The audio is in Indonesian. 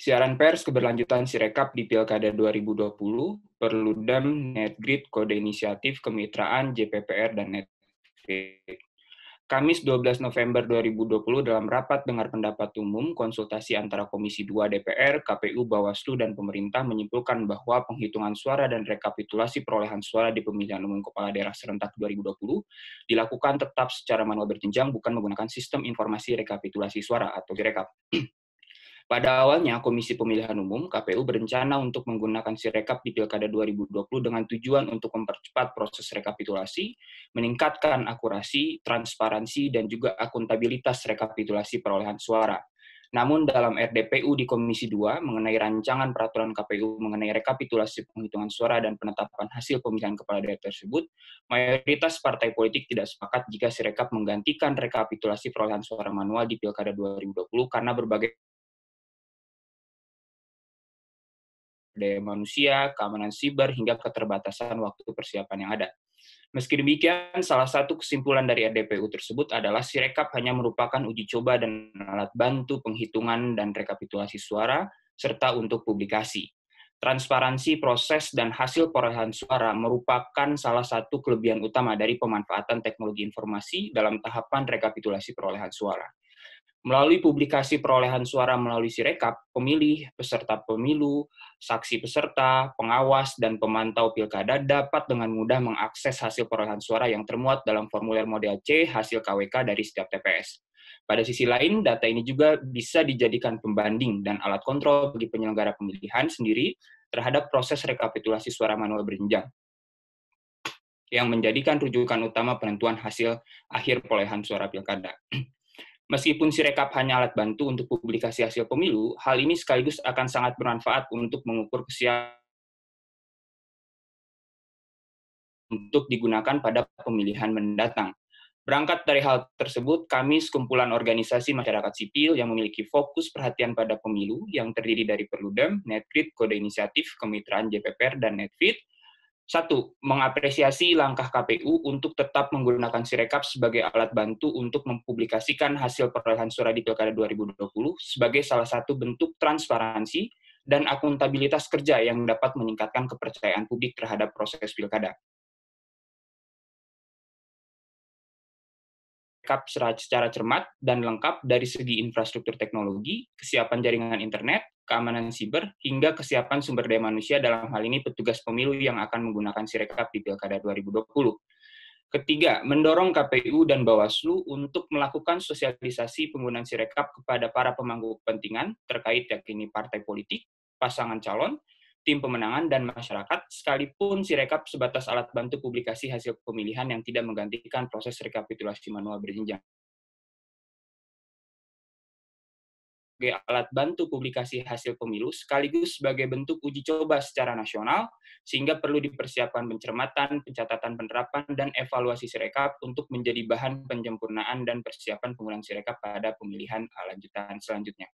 Siaran pers keberlanjutan Sirekap di Pilkada 2020, Perludem, Netgrid, Kode Inisiatif Kemitraan, JPPR, dan Netfit. Kamis 12 November 2020 dalam rapat dengar pendapat umum konsultasi antara Komisi 2 DPR, KPU, Bawaslu, dan pemerintah menyimpulkan bahwa penghitungan suara dan rekapitulasi perolehan suara di pemilihan umum kepala daerah serentak 2020 dilakukan tetap secara manual berjenjang bukan menggunakan sistem informasi rekapitulasi suara atau Sirekap. Pada awalnya, Komisi Pemilihan Umum (KPU) berencana untuk menggunakan Sirekap di Pilkada 2020 dengan tujuan untuk mempercepat proses rekapitulasi, meningkatkan akurasi, transparansi, dan juga akuntabilitas rekapitulasi perolehan suara. Namun dalam RDPU di Komisi 2 mengenai rancangan peraturan KPU mengenai rekapitulasi penghitungan suara dan penetapan hasil pemilihan kepala daerah tersebut, mayoritas partai politik tidak sepakat jika Sirekap menggantikan rekapitulasi perolehan suara manual di Pilkada 2020 karena berbagai daya manusia, keamanan siber, hingga keterbatasan waktu persiapan yang ada. Meski demikian, salah satu kesimpulan dari RDPU tersebut adalah Sirekap hanya merupakan uji coba dan alat bantu penghitungan dan rekapitulasi suara, serta untuk publikasi. Transparansi proses dan hasil perolehan suara merupakan salah satu kelebihan utama dari pemanfaatan teknologi informasi dalam tahapan rekapitulasi perolehan suara. Melalui publikasi perolehan suara melalui Sirekap, pemilih, peserta pemilu, saksi peserta, pengawas, dan pemantau pilkada dapat dengan mudah mengakses hasil perolehan suara yang termuat dalam formulir model C hasil KWK dari setiap TPS. Pada sisi lain, data ini juga bisa dijadikan pembanding dan alat kontrol bagi penyelenggara pemilihan sendiri terhadap proses rekapitulasi suara manual berjenjang, yang menjadikan rujukan utama penentuan hasil akhir perolehan suara pilkada. Meskipun Sirekap hanya alat bantu untuk publikasi hasil pemilu, hal ini sekaligus akan sangat bermanfaat untuk mengukur kesiapan untuk digunakan pada pemilihan mendatang. Berangkat dari hal tersebut, kami sekumpulan organisasi masyarakat sipil yang memiliki fokus perhatian pada pemilu yang terdiri dari Perludem, Netgrid, Kode Inisiatif, Kemitraan JPPR, dan Netfit. 1. Mengapresiasi langkah KPU untuk tetap menggunakan Sirekap sebagai alat bantu untuk mempublikasikan hasil perolehan suara di Pilkada 2020 sebagai salah satu bentuk transparansi dan akuntabilitas kerja yang dapat meningkatkan kepercayaan publik terhadap proses pilkada. Secara cermat dan lengkap dari segi infrastruktur teknologi, kesiapan jaringan internet, keamanan siber, hingga kesiapan sumber daya manusia dalam hal ini petugas pemilu yang akan menggunakan Sirekap di Pilkada 2020. Ketiga, mendorong KPU dan Bawaslu untuk melakukan sosialisasi penggunaan Sirekap kepada para pemangku kepentingan terkait yakni partai politik, pasangan calon, tim pemenangan, dan masyarakat, sekalipun Sirekap sebatas alat bantu publikasi hasil pemilihan yang tidak menggantikan proses rekapitulasi manual berjenjang. Sebagai alat bantu publikasi hasil pemilu sekaligus sebagai bentuk uji coba secara nasional, sehingga perlu dipersiapkan pencermatan, pencatatan penerapan, dan evaluasi Sirekap untuk menjadi bahan penyempurnaan dan persiapan penggunaan Sirekap pada pemilihan lanjutan selanjutnya.